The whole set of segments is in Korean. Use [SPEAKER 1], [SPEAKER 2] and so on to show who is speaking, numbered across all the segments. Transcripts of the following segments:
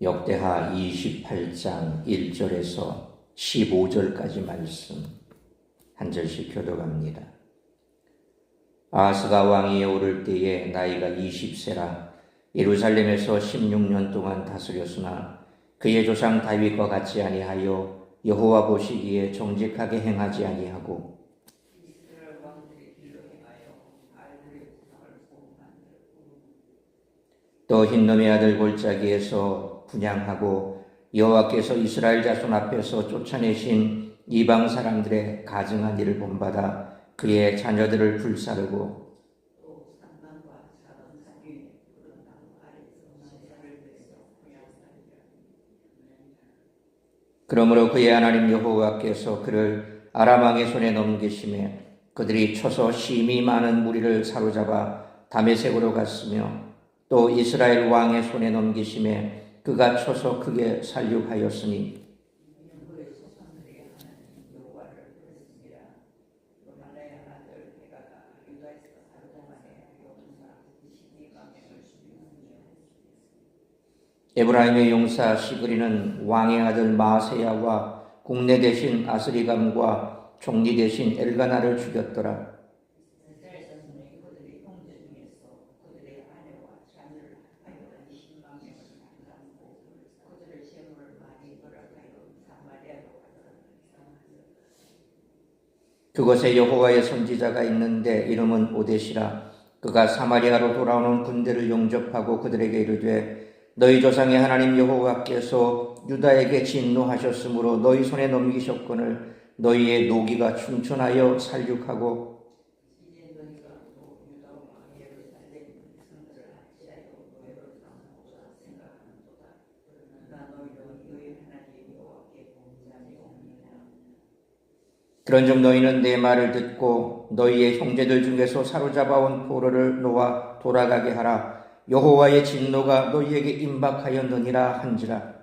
[SPEAKER 1] 역대하 28장 1절에서 15절까지 말씀 한 절씩 교독합니다. 아하스가 왕위에 오를 때에 나이가 20세라 예루살렘에서 16년 동안 다스렸으나 그의 조상 다윗과 같이 아니하여 여호와 보시기에 정직하게 행하지 아니하고 또 흰놈의 아들 골짜기에서 분향하고 여호와께서 이스라엘 자손 앞에서 쫓아내신 이방 사람들의 가증한 일을 본받아 그의 자녀들을 불사르고 그러므로 그의 하나님 여호와께서 그를 아람 왕의 손에 넘기심에 그들이 쳐서 심히 많은 무리를 사로잡아 다메섹으로 갔으며 또 이스라엘 왕의 손에 넘기심에 그가 쳐서 크게 살육하였으니 에브라임의 용사 시그리는 왕의 아들 마세야와 국내 대신 아스리감과 총리 대신 엘가나를 죽였더라. 그곳에 여호와의 선지자가 있는데 이름은 오뎃이라. 그가 사마리아로 돌아오는 군대를 영접하고 그들에게 이르되 너희 조상의 하나님 여호와께서 유다에게 진노하셨으므로 너희 손에 넘기셨거늘 너희의 노기가 충천하여 살육하고 그런즉 너희는 내 말을 듣고 너희의 형제들 중에서 사로잡아온 포로를 놓아 돌아가게 하라. 여호와의 진노가 너희에게 임박하였느니라 한지라.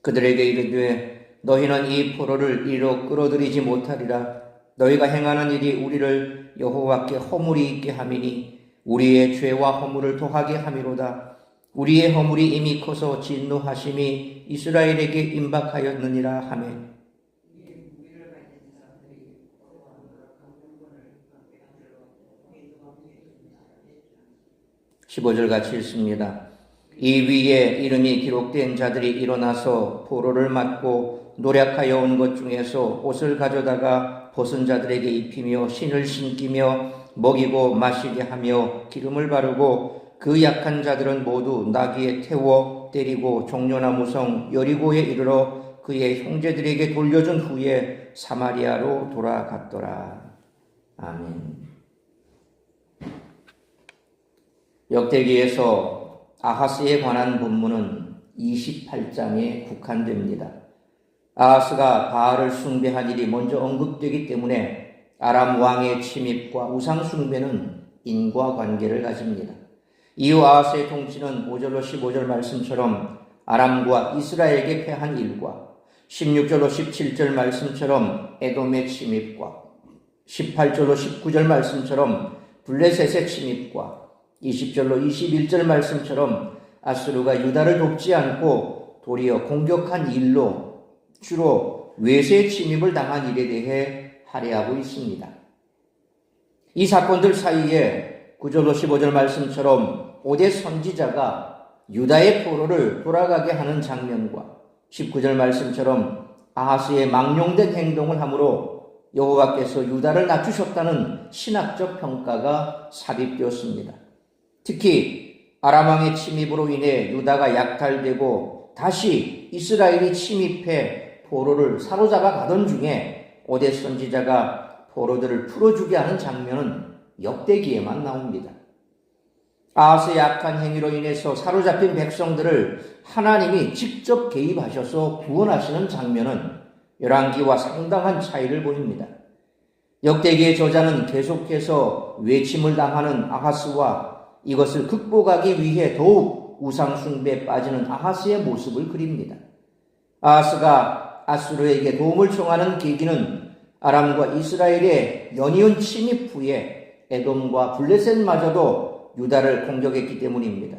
[SPEAKER 1] 그들에게 이르되 너희는 이 포로를 이리로 끌어들이지 못하리라. 너희가 행하는 일이 우리를 여호와께 허물이 있게 함이니 우리의 죄와 허물을 더하게 함이로다. 우리의 허물이 이미 커서 진노하심이 이스라엘에게 임박하였느니라 하매 15절 같이 읽습니다. 이 위에 이름이 기록된 자들이 일어나서 포로를 맞고 노략하여 온 것 중에서 옷을 가져다가 벗은 자들에게 입히며 신을 신기며 먹이고 마시게 하며 기름을 바르고 그 약한 자들은 모두 나귀에 태워 때리고 종려나무성 여리고에 이르러 그의 형제들에게 돌려준 후에 사마리아로 돌아갔더라. 아멘. 역대기에서 아하스에 관한 본문은 28장에 국한됩니다. 아하스가 바알을 숭배한 일이 먼저 언급되기 때문에 아람 왕의 침입과 우상 숭배는 인과관계를 가집니다. 이후 아하스의 통치는 5절로 15절 말씀처럼 아람과 이스라엘에게 패한 일과 16절로 17절 말씀처럼 에돔의 침입과 18절로 19절 말씀처럼 블레셋의 침입과 20절로 21절 말씀처럼 아수르가 유다를 돕지 않고 도리어 공격한 일로 주로 외세 침입을 당한 일에 대해 할애하고 있습니다. 이 사건들 사이에 9절로 15절 말씀처럼 오뎃 선지자가 유다의 포로를 돌아가게 하는 장면과 19절 말씀처럼 아하스의 망령된 행동을 함으로 여호와께서 유다를 낮추셨다는 신학적 평가가 삽입되었습니다. 특히 아람 왕의 침입으로 인해 유다가 약탈되고 다시 이스라엘이 침입해 포로를 사로잡아 가던 중에 오뎃 선지자가 포로들을 풀어주게 하는 장면은 역대기에만 나옵니다. 아하스의 악한 행위로 인해서 사로잡힌 백성들을 하나님이 직접 개입하셔서 구원하시는 장면은 열왕기와 상당한 차이를 보입니다. 역대기의 저자는 계속해서 외침을 당하는 아하스와 이것을 극복하기 위해 더욱 우상 숭배에 빠지는 아하스의 모습을 그립니다. 아하스가 아수르에게 도움을 청하는 계기는 아람과 이스라엘의 연이은 침입 후에 에돔과 블레셋마저도 유다를 공격했기 때문입니다.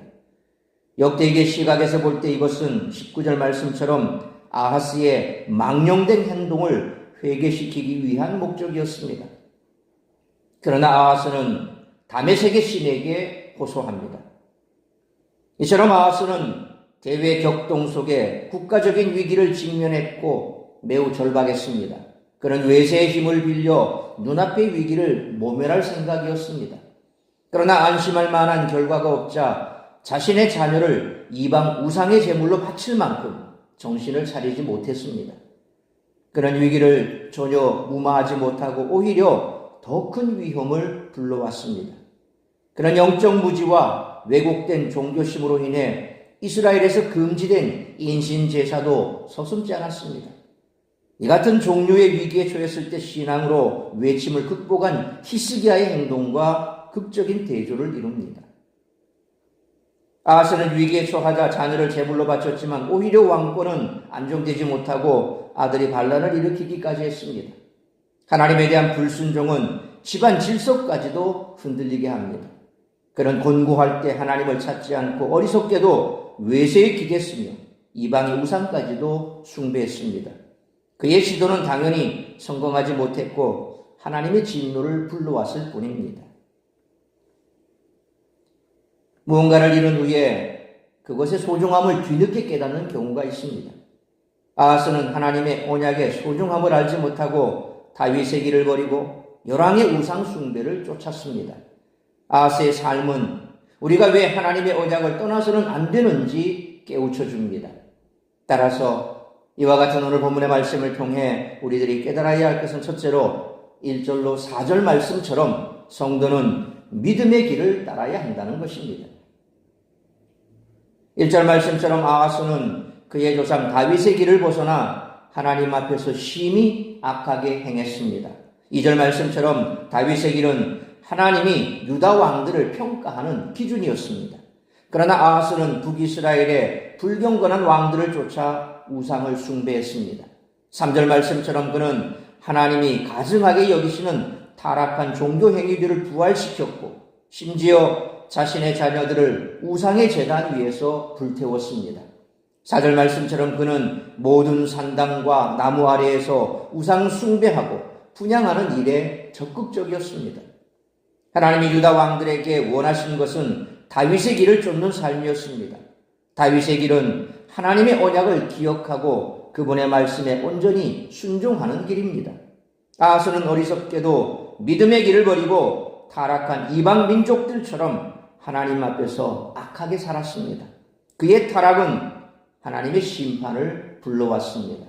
[SPEAKER 1] 역대기의 시각에서 볼 때 이것은 19절 말씀처럼 아하스의 망령된 행동을 회개시키기 위한 목적이었습니다. 그러나 아하스는 다메섹의 신에게 호소합니다. 이처럼 아하스는 대외 격동 속에 국가적인 위기를 직면했고 매우 절박했습니다. 그런 외세의 힘을 빌려 눈앞의 위기를 모면할 생각이었습니다. 그러나 안심할 만한 결과가 없자 자신의 자녀를 이방 우상의 제물로 바칠 만큼 정신을 차리지 못했습니다. 그런 위기를 전혀 무마하지 못하고 오히려 더 큰 위험을 불러왔습니다. 그런 영적 무지와 왜곡된 종교심으로 인해 이스라엘에서 금지된 인신제사도 서슴지 않았습니다. 이 같은 종류의 위기에 처했을 때 신앙으로 외침을 극복한 히스기야의 행동과 극적인 대조를 이룹니다. 아하스는 위기에 처하자 자녀를 제물로 바쳤지만 오히려 왕권은 안정되지 못하고 아들이 반란을 일으키기까지 했습니다. 하나님에 대한 불순종은 집안 질서까지도 흔들리게 합니다. 그는 곤고할 때 하나님을 찾지 않고 어리석게도 외세에 기댔으며 이방의 우상까지도 숭배했습니다. 그의 시도는 당연히 성공하지 못했고 하나님의 진노를 불러왔을 뿐입니다. 무언가를 이룬 후에 그것의 소중함을 뒤늦게 깨닫는 경우가 있습니다. 아하스는 하나님의 언약의 소중함을 알지 못하고 다윗의 길을 버리고 열왕의 우상 숭배를 쫓았습니다. 아하스의 삶은 우리가 왜 하나님의 언약을 떠나서는 안 되는지 깨우쳐 줍니다. 따라서 이와 같은 오늘 본문의 말씀을 통해 우리들이 깨달아야 할 것은 첫째로 1절로 4절 말씀처럼 성도는 믿음의 길을 따라야 한다는 것입니다. 1절 말씀처럼 아하스는 그의 조상 다윗의 길을 벗어나 하나님 앞에서 심히 악하게 행했습니다. 2절 말씀처럼 다윗의 길은 하나님이 유다 왕들을 평가하는 기준이었습니다. 그러나 아하스는 북이스라엘의 불경건한 왕들을 쫓아 우상을 숭배했습니다. 3절 말씀처럼 그는 하나님이 가증하게 여기시는 타락한 종교 행위들을 부활시켰고 심지어 자신의 자녀들을 우상의 제단 위에서 불태웠습니다. 4절 말씀처럼 그는 모든 산당과 나무 아래에서 우상 숭배하고 분향하는 일에 적극적이었습니다. 하나님이 유다 왕들에게 원하신 것은 다윗의 길을 쫓는 삶이었습니다. 다윗의 길은 하나님의 언약을 기억하고 그분의 말씀에 온전히 순종하는 길입니다. 아하스는 어리석게도 믿음의 길을 버리고 타락한 이방 민족들처럼 하나님 앞에서 악하게 살았습니다. 그의 타락은 하나님의 심판을 불러왔습니다.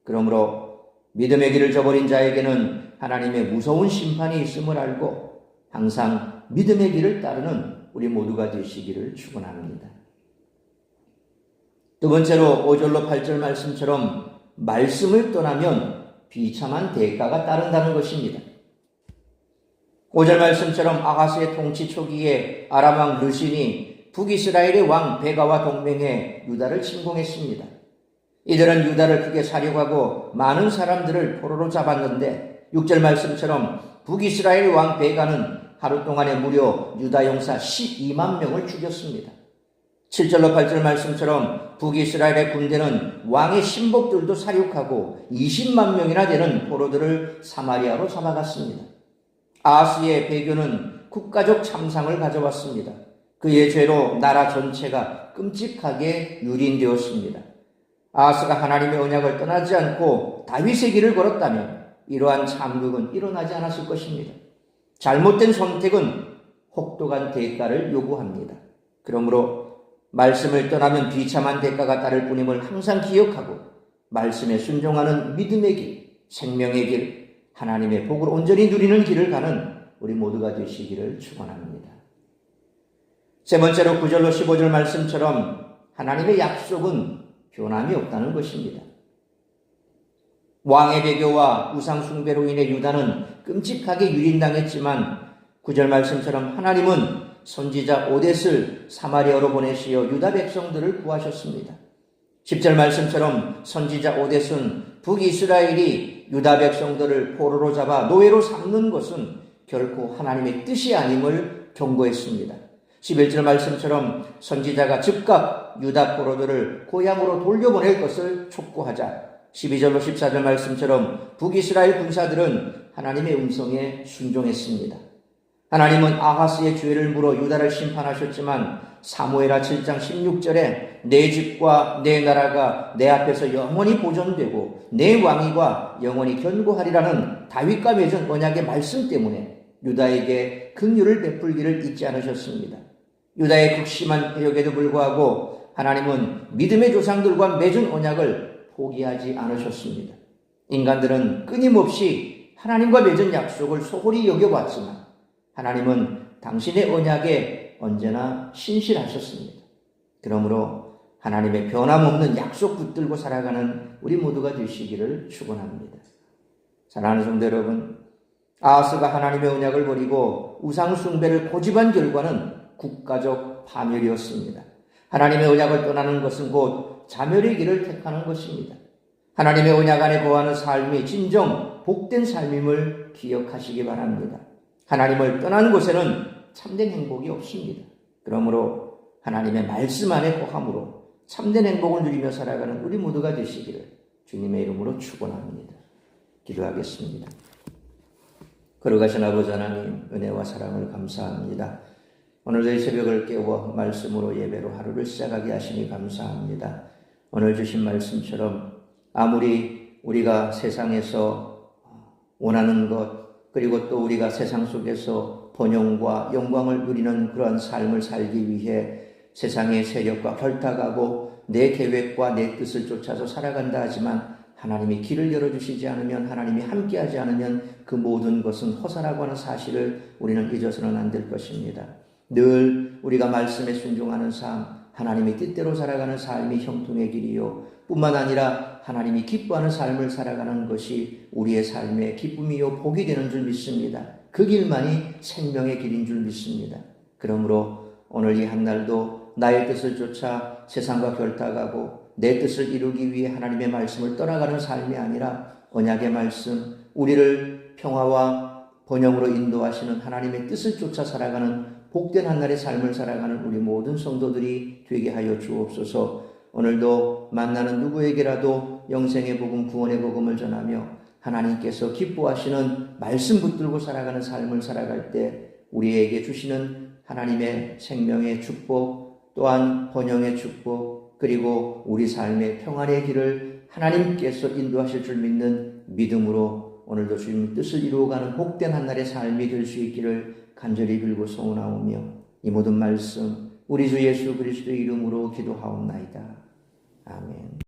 [SPEAKER 1] 그러므로 믿음의 길을 저버린 자에게는 하나님의 무서운 심판이 있음을 알고 항상 믿음의 길을 따르는 우리 모두가 되시기를 축원합니다. 두 번째로 5절로 8절 말씀처럼 말씀을 떠나면 비참한 대가가 따른다는 것입니다. 5절 말씀처럼 아하스의 통치 초기에 아람 왕 르신이 북이스라엘의 왕 베가와 동맹해 유다를 침공했습니다. 이들은 유다를 크게 사륙하고 많은 사람들을 포로로 잡았는데 6절 말씀처럼 북이스라엘 왕 베가는 하루 동안에 무려 유다 용사 12만 명을 죽였습니다. 7절로 8절 말씀처럼 북이스라엘의 군대는 왕의 신복들도 사륙하고 20만 명이나 되는 포로들을 사마리아로 잡아갔습니다. 아하스의 배교는 국가적 참상을 가져왔습니다. 그의 죄로 나라 전체가 끔찍하게 유린되었습니다. 아하스가 하나님의 언약을 떠나지 않고 다윗의 길을 걸었다면 이러한 참극은 일어나지 않았을 것입니다. 잘못된 선택은 혹독한 대가를 요구합니다. 그러므로 말씀을 떠나면 비참한 대가가 따를 뿐임을 항상 기억하고 말씀에 순종하는 믿음의 길, 생명의 길, 하나님의 복을 온전히 누리는 길을 가는 우리 모두가 되시기를 축원합니다. 세 번째로 9절로 15절 말씀처럼 하나님의 약속은 변함이 없다는 것입니다. 왕의 배교와 우상 숭배로 인해 유다는 끔찍하게 유린당했지만 9절 말씀처럼 하나님은 선지자 오뎃을 사마리아로 보내시어 유다 백성들을 구하셨습니다. 10절 말씀처럼 선지자 오뎃은 북이스라엘이 유다 백성들을 포로로 잡아 노예로 삼는 것은 결코 하나님의 뜻이 아님을 경고했습니다. 11절 말씀처럼 선지자가 즉각 유다 포로들을 고향으로 돌려보낼 것을 촉구하자 12절로 14절 말씀처럼 북이스라엘 군사들은 하나님의 음성에 순종했습니다. 하나님은 아하스의 죄를 물어 유다를 심판하셨지만 사무엘하 7장 16절에 내 집과 내 나라가 내 앞에서 영원히 보존되고 내 왕위가 영원히 견고하리라는 다윗과 맺은 언약의 말씀 때문에 유다에게 긍휼을 베풀기를 잊지 않으셨습니다. 유다의 극심한 해역에도 불구하고 하나님은 믿음의 조상들과 맺은 언약을 포기하지 않으셨습니다. 인간들은 끊임없이 하나님과 맺은 약속을 소홀히 여겨봤지만 하나님은 당신의 언약에 언제나 신실하셨습니다. 그러므로 하나님의 변함없는 약속 붙들고 살아가는 우리 모두가 되시기를 축원합니다. 사랑하는 성도 여러분, 아하스가 하나님의 언약을 버리고 우상 숭배를 고집한 결과는 국가적 파멸이었습니다. 하나님의 언약을 떠나는 것은 곧 자멸의 길을 택하는 것입니다. 하나님의 언약 안에 거하는 삶이 진정 복된 삶임을 기억하시기 바랍니다. 하나님을 떠난 곳에는 참된 행복이 없습니다. 그러므로 하나님의 말씀 안에 거함으로 참된 행복을 누리며 살아가는 우리 모두가 되시기를 주님의 이름으로 축원합니다. 기도하겠습니다. 걸어가신 아버지 하나님, 은혜와 사랑을 감사합니다. 오늘 저희 새벽을 깨워 말씀으로 예배로 하루를 시작하게 하시니 감사합니다. 오늘 주신 말씀처럼 아무리 우리가 세상에서 원하는 것, 그리고 또 우리가 세상 속에서 번영과 영광을 누리는 그러한 삶을 살기 위해 세상의 세력과 결탁하고 내 계획과 내 뜻을 쫓아서 살아간다 하지만 하나님이 길을 열어주시지 않으면, 하나님이 함께하지 않으면 그 모든 것은 허사라고 하는 사실을 우리는 잊어서는 안 될 것입니다. 늘 우리가 말씀에 순종하는 삶, 하나님의 뜻대로 살아가는 삶이 형통의 길이요 뿐만 아니라 하나님이 기뻐하는 삶을 살아가는 것이 우리의 삶의 기쁨이요 복이 되는 줄 믿습니다. 그 길만이 생명의 길인 줄 믿습니다. 그러므로 오늘 이 한날도 나의 뜻을 쫓아 세상과 결탁하고 내 뜻을 이루기 위해 하나님의 말씀을 떠나가는 삶이 아니라 언약의 말씀, 우리를 평화와 번영으로 인도하시는 하나님의 뜻을 쫓아 살아가는 복된 한날의 삶을 살아가는 우리 모든 성도들이 되게 하여 주옵소서. 오늘도 만나는 누구에게라도 영생의 복음, 구원의 복음을 전하며 하나님께서 기뻐하시는 말씀 붙들고 살아가는 삶을 살아갈 때 우리에게 주시는 하나님의 생명의 축복, 또한 번영의 축복, 그리고 우리 삶의 평안의 길을 하나님께서 인도하실 줄 믿는 믿음으로 오늘도 주님의 뜻을 이루어가는 복된 한날의 삶이 될 수 있기를 간절히 빌고 소원하오며 이 모든 말씀 우리 주 예수 그리스도의 이름으로 기도하옵나이다. 아멘.